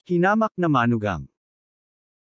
Hinamak na manugang.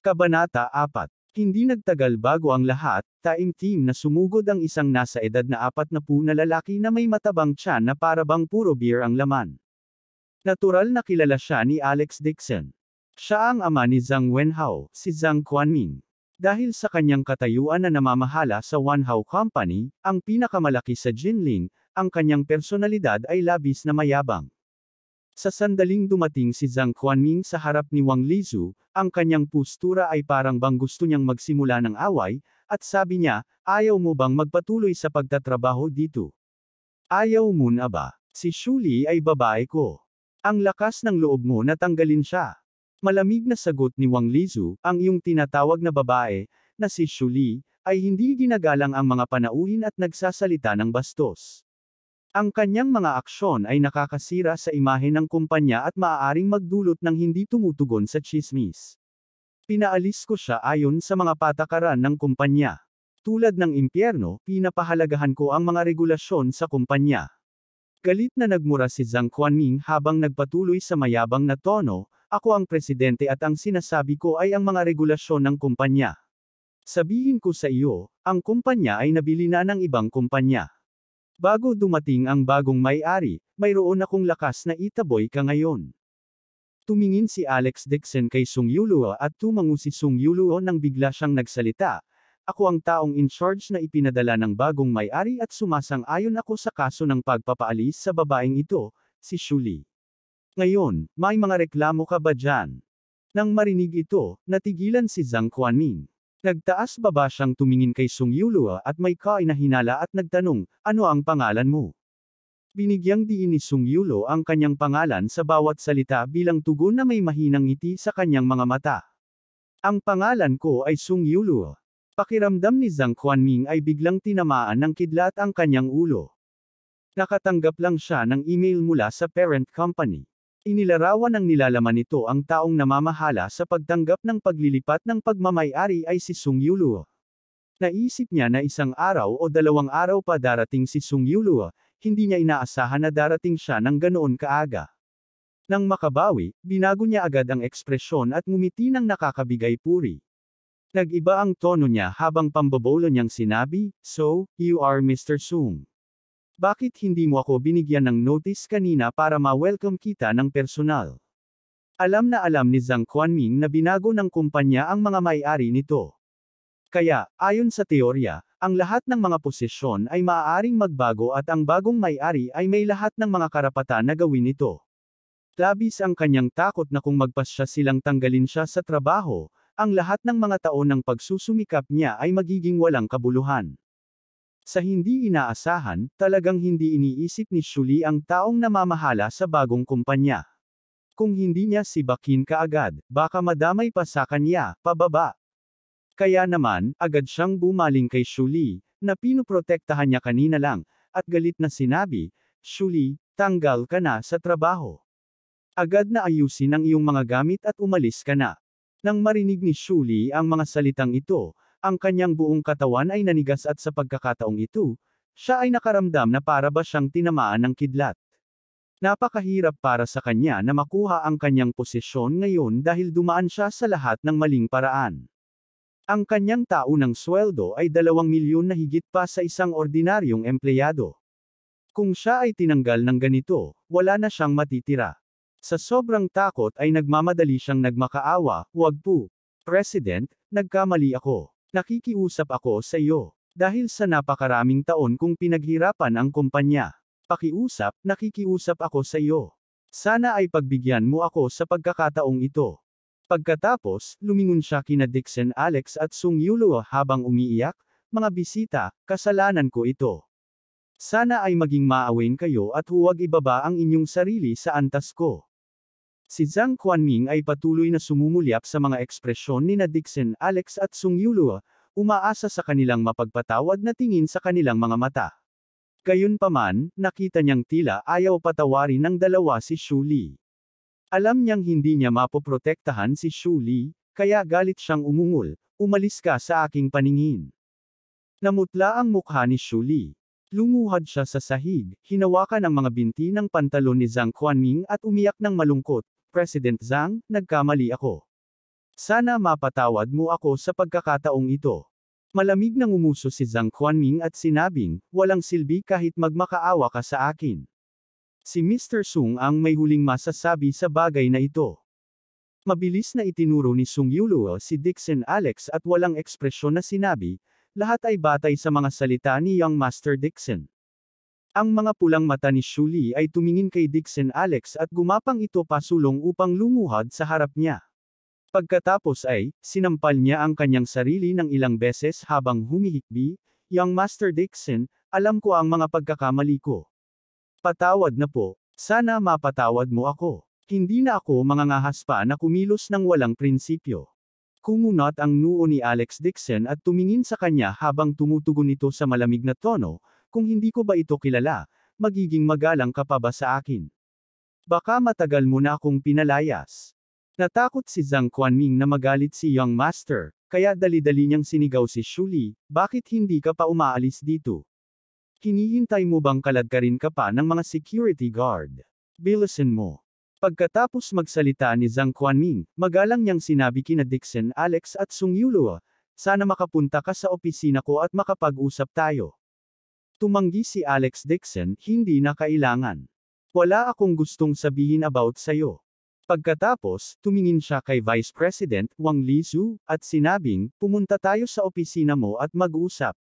Kabanata 4. Hindi nagtagal bago ang lahat, taimtim na sumugod ang isang nasa edad na 40 na lalaki na may matabang tiyan na parabang puro beer ang laman. Natural na kilala siya ni Alex Dixon. Siya ang ama ni Zhang Wenhao, si Zhang Quanming. Dahil sa kanyang katayuan na namamahala sa Wanhao Company, ang pinakamalaki sa Jinling, ang kanyang personalidad ay labis na mayabang. Sa sandaling dumating si Zhang Quanming sa harap ni Wang Lizu, ang kanyang postura ay parang bang gusto niyang magsimula ng away, at sabi niya, ayaw mo bang magpatuloy sa pagtatrabaho dito? Ayaw mo na ba? Si Shuli ay babae ko. Ang lakas ng loob mo na tanggalin siya. Malamig na sagot ni Wang Lizu, ang iyong tinatawag na babae, na si Shuli, ay hindi ginagalang ang mga panauhin at nagsasalita ng bastos. Ang kanyang mga aksyon ay nakakasira sa imahe ng kumpanya at maaaring magdulot ng hindi tumutugon sa tsismis. Pinaalis ko siya ayon sa mga patakaran ng kumpanya. Tulad ng impyerno, pinapahalagahan ko ang mga regulasyon sa kumpanya. Galit na nagmura si Zhang Quanming habang nagpatuloy sa mayabang na tono, ako ang presidente at ang sinasabi ko ay ang mga regulasyon ng kumpanya. Sabihin ko sa iyo, ang kumpanya ay nabili na ng ibang kumpanya. Bago dumating ang bagong may-ari, mayroon akong lakas na itaboy ka ngayon. Tumingin si Alex Dixon kay Sung Yuluo at tumango si Sung Yuluo nang bigla siyang nagsalita. Ako ang taong in charge na ipinadala ng bagong may-ari at sumasang-ayon ako sa kaso ng pagpapaalis sa babaeng ito, si Shuli. Ngayon, may mga reklamo ka ba dyan? Nang marinig ito, natigilan si Zhang Quanming. Nagtaas baba siyang tumingin kay Sung Yuluo at may kainahinala at nagtanong, ano ang pangalan mo? Binigyang diin ni Sung Yuluo ang kanyang pangalan sa bawat salita bilang tugon na may mahinang ngiti sa kanyang mga mata. Ang pangalan ko ay Sung Yuluo. Pakiramdam ni Zhang Quanming ay biglang tinamaan ng kidlat ang kanyang ulo. Nakatanggap lang siya ng email mula sa parent company. Inilarawan ng nilalaman nito ang taong namamahala sa pagtanggap ng paglilipat ng pagmamay-ari ay si Sung Yuluo. Naisip niya na isang araw o 2 araw pa darating si Sung Yuluo, hindi niya inaasahan na darating siya ng ganoon kaaga. Nang makabawi, binago niya agad ang ekspresyon at ngumiti ng nakakabigay puri. Nag-iba ang tono niya habang pambobolo niyang sinabi, so, you are Mr. Sung. Bakit hindi mo ako binigyan ng notice kanina para ma-welcome kita ng personal? Alam na alam ni Zhang Quanming na binago ng kumpanya ang mga may-ari nito. Kaya, ayon sa teorya, ang lahat ng mga posisyon ay maaaring magbago at ang bagong may-ari ay may lahat ng mga karapatan na gawin ito. Labis ang kanyang takot na kung magpasya silang tanggalin siya sa trabaho, ang lahat ng mga taon ng pagsusumikap niya ay magiging walang kabuluhan. Sa hindi inaasahan, talagang hindi iniisip ni Shuli ang taong namamahala sa bagong kumpanya. Kung hindi niya sibakin kaagad, baka madamay pa sa kanya, pababa. Kaya naman, agad siyang bumaling kay Shuli, na pinoprotektahan niya kanina lang, at galit na sinabi, Shuli, tanggal ka na sa trabaho. Agad na ayusin ang iyong mga gamit at umalis ka na. Nang marinig ni Shuli ang mga salitang ito, ang kanyang buong katawan ay nanigas at sa pagkakataong ito, siya ay nakaramdam na para ba siyang tinamaan ng kidlat. Napakahirap para sa kanya na makuha ang kanyang posisyon ngayon dahil dumaan siya sa lahat ng maling paraan. Ang kanyang taunang sweldo ay 2 milyon na higit pa sa isang ordinaryong empleyado. Kung siya ay tinanggal ng ganito, wala na siyang matitira. Sa sobrang takot ay nagmamadali siyang nagmakaawa, wag po. President, nagkamali ako. Nakikiusap ako sa iyo. Dahil sa napakaraming taon kong pinaghirapan ang kumpanya. Pakiusap, nakikiusap ako sa iyo. Sana ay pagbigyan mo ako sa pagkakataong ito. Pagkatapos, lumingon siya kina Dixon Alex at Sung Yuluo habang umiiyak, mga bisita, kasalanan ko ito. Sana ay maging maawain kayo at huwag ibaba ang inyong sarili sa antas ko. Si Zhang Quanming ay patuloy na sumumulyap sa mga ekspresyon ni Dixon Alex at Sung Yuluo, umaasa sa kanilang mapagpatawad na tingin sa kanilang mga mata. Gayunpaman, nakita niyang tila ayaw patawarin ng dalawa si Shuli. Alam niyang hindi niya mapoprotektahan si Shuli, kaya galit siyang umungol, umalis ka sa aking paningin. Namutla ang mukha ni Shuli. Lumuhad siya sa sahig, hinawakan ang mga binti ng pantalon ni Zhang Quanming at umiyak ng malungkot, President Zhang, nagkamali ako. Sana mapatawad mo ako sa pagkakataong ito. Malamig nang umuso si Zhang Quanming at sinabing, walang silbi kahit magmakaawa ka sa akin. Si Mr. Sung ang may huling masasabi sa bagay na ito. Mabilis na itinuro ni Sung Yuluo si Dixon Alex at walang ekspresyon na sinabi, lahat ay batay sa mga salita ni Young Master Dixon. Ang mga pulang mata ni Shuli ay tumingin kay Dixon Alex at gumapang ito pasulong upang lumuhad sa harap niya. Pagkatapos ay, sinampal niya ang kanyang sarili ng ilang beses habang humihikbi, Young Master Dixon, alam ko ang mga pagkakamali ko. Patawad na po, sana mapatawad mo ako. Hindi na ako mangangahas pa na kumilos ng walang prinsipyo. Kumunot ang noo ni Alex Dixon at tumingin sa kanya habang tumutugon ito sa malamig na tono, kung hindi ko ba ito kilala, magiging magalang ka pa ba sa akin? Baka matagal mo na akong pinalayas. Natakot si Zhang Quanming na magalit si Young Master, kaya dali-dali niyang sinigaw si Shuli, bakit hindi ka pa umaalis dito? Hinihintay mo bang kaladkarin ka pa ng mga security guard? Bilisan mo. Pagkatapos magsalita ni Zhang Quanming, magalang niyang sinabi kina Dixon Alex at Sung Yuluo, sana makapunta ka sa opisina ko at makapag-usap tayo. Tumanggi si Alex Dixon, hindi na kailangan. Wala akong gustong sabihin about sayo. Pagkatapos, tumingin siya kay Vice President Wang Lizhu, at sinabing, pumunta tayo sa opisina mo at mag-usap.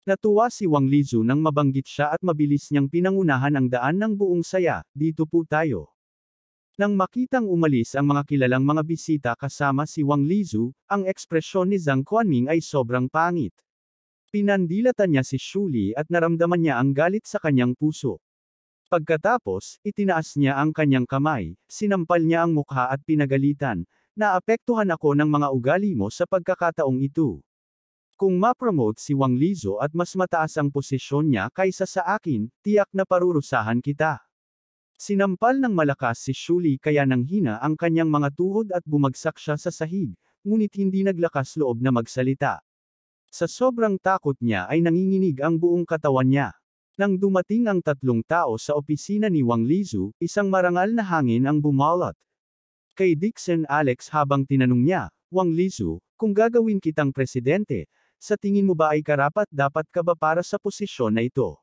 Natuwa si Wang Lizhu nang mabanggit siya at mabilis niyang pinangunahan ang daan ng buong saya, dito po tayo. Nang makitang umalis ang mga kilalang mga bisita kasama si Wang Lizhu, ang ekspresyon ni Zhang Quanming ay sobrang pangit. Pinandilatan niya si Shuli at naramdaman niya ang galit sa kanyang puso. Pagkatapos, itinaas niya ang kanyang kamay, sinampal niya ang mukha at pinagalitan, naapektuhan ako ng mga ugali mo sa pagkakataong ito. Kung ma-promote si Wang Lizhu at mas mataas ang posisyon niya kaysa sa akin, tiyak na parurusahan kita. Sinampal ng malakas si Shuli kaya nanghina ang kanyang mga tuhod at bumagsak siya sa sahig, ngunit hindi naglakas loob na magsalita. Sa sobrang takot niya ay nanginginig ang buong katawan niya. Nang dumating ang tatlong tao sa opisina ni Wang Lizhu, isang marangal na hangin ang bumalot. Kay Dixon Alex habang tinanong niya, Wang Lizhu, kung gagawin kitang presidente, sa tingin mo ba ay karapat-dapat ka ba para sa posisyon na ito?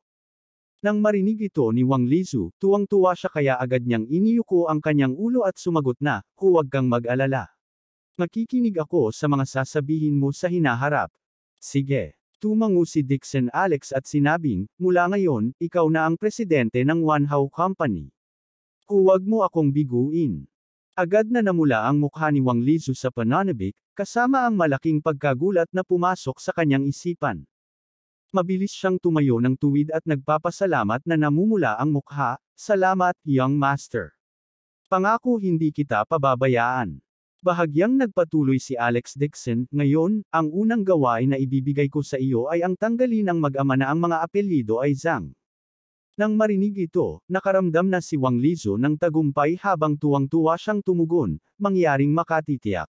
Nang marinig ito ni Wang Lizhu, tuwang-tuwa siya kaya agad niyang iniyuko ang kanyang ulo at sumagot na, huwag kang mag-alala. Makikinig ako sa mga sasabihin mo sa hinaharap. Sige. Tumango si Dixon Alex at sinabing, mula ngayon, ikaw na ang presidente ng Wanhao Company. Huwag mo akong biguin. Agad na namula ang mukha ni Wang Lizhu sa pananabik, kasama ang malaking pagkagulat na pumasok sa kanyang isipan. Mabilis siyang tumayo ng tuwid at nagpapasalamat na namumula ang mukha, salamat, Young Master. Pangako hindi kita pababayaan. Bahagyang nagpatuloy si Alex Dixon, ngayon, ang unang gawain na ibibigay ko sa iyo ay ang tanggalin ang mag-ama na ang mga apelyido ay Zhang. Nang marinig ito, nakaramdam na si Wang Lizhu ng tagumpay habang tuwang-tuwa siyang tumugon, mangyaring makatitiyak.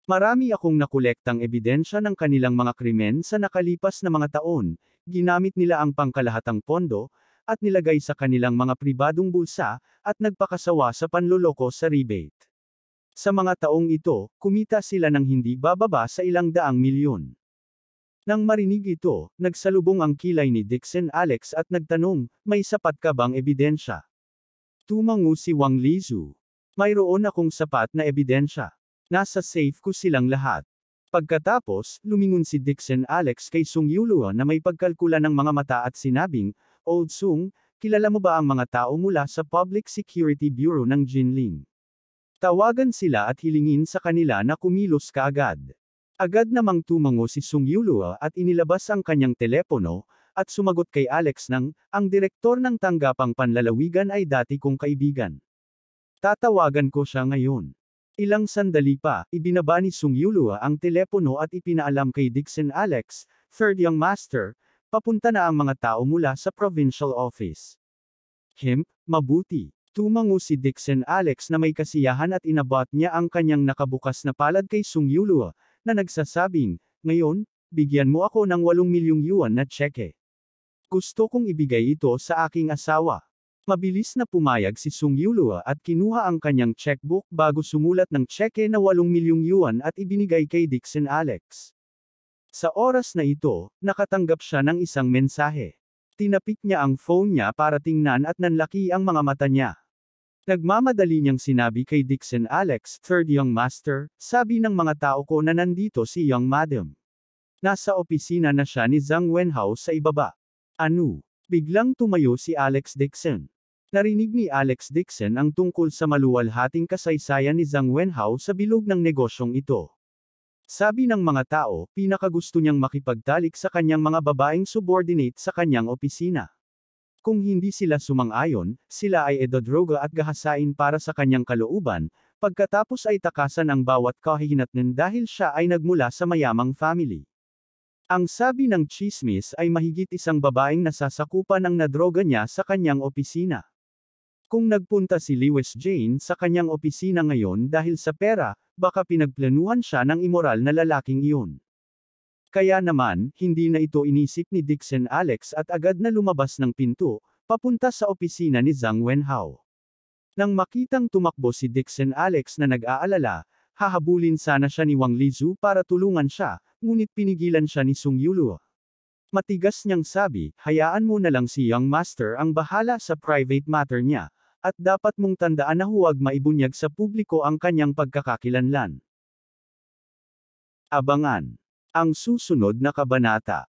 Marami akong nakolektang ebidensya ng kanilang mga krimen sa nakalipas na mga taon, ginamit nila ang pangkalahatang pondo, at nilagay sa kanilang mga pribadong bulsa, at nagpakasawa sa panloloko sa rebate. Sa mga taong ito, kumita sila ng hindi bababa sa ilang daang milyon. Nang marinig ito, nagsalubong ang kilay ni Dixon Alex at nagtanong, may sapat ka bang ebidensya? Tumango si Wang Lizhu. Mayroon akong sapat na ebidensya. Nasa safe ko silang lahat. Pagkatapos, lumingon si Dixon Alex kay Sung Yuluo na may pagkalkula ng mga mata at sinabing, Old Sung, kilala mo ba ang mga tao mula sa Public Security Bureau ng Jinling? Tawagan sila at hilingin sa kanila na kumilos kaagad. Agad namang tumango si Sung Yuluo at inilabas ang kanyang telepono, at sumagot kay Alex ng, ang direktor ng tanggapang panlalawigan ay dati kong kaibigan. Tatawagan ko siya ngayon. Ilang sandali pa, ibinaba ni Sung Yuluo ang telepono at ipinaalam kay Dixon Alex, Third Young Master, papunta na ang mga tao mula sa provincial office. Mabuti. Tumango si Dixon Alex na may kasiyahan at inabot niya ang kanyang nakabukas na palad kay Sung Yuluo, na nagsasabing, ngayon, bigyan mo ako ng 8 milyong yuan na tseke. Gusto kong ibigay ito sa aking asawa. Mabilis na pumayag si Sung Yulua at kinuha ang kanyang checkbook bago sumulat ng tseke na 8 milyong yuan at ibinigay kay Dixon Alex. Sa oras na ito, nakatanggap siya ng isang mensahe. Tinapik niya ang phone niya para tingnan at nanlaki ang mga mata niya. Nagmamadali niyang sinabi kay Dixon Alex, "Third young master, sabi ng mga tao ko na nandito si young madam." Nasa opisina na siya ni Zhang Wenhao sa ibaba. "Ano?" Biglang tumayo si Alex Dixon. Narinig ni Alex Dixon ang tungkol sa maluwalhating kasaysayan ni Zhang Wenhao sa bilog ng negosyong ito. Sabi ng mga tao, pinakagusto niyang makipagtalik sa kanyang mga babaeng subordinate sa kanyang opisina. Kung hindi sila sumang-ayon, sila ay idodroga at gahasain para sa kanyang kalooban, pagkatapos ay takasan ang bawat kahihinatnan dahil siya ay nagmula sa mayamang family. Ang sabi ng tsismis ay mahigit isang babaeng nasasakupan ang nadroga niya sa kanyang opisina. Kung nagpunta si Lewis Jane sa kanyang opisina ngayon dahil sa pera, baka pinagplanuhan siya ng imoral na lalaking iyon. Kaya naman, hindi na ito inisip ni Dixon Alex at agad na lumabas ng pinto, papunta sa opisina ni Zhang Wenhao. Nang makitang tumakbo si Dixon Alex na nag-aalala, hahabulin sana siya ni Wang Lizu para tulungan siya, ngunit pinigilan siya ni Sung Yulua. Matigas niyang sabi, "Hayaan mo na lang si young master ang bahala sa private matter niya. At dapat mong tandaan na huwag maibunyag sa publiko ang kanyang pagkakakilanlan." Abangan ang susunod na kabanata.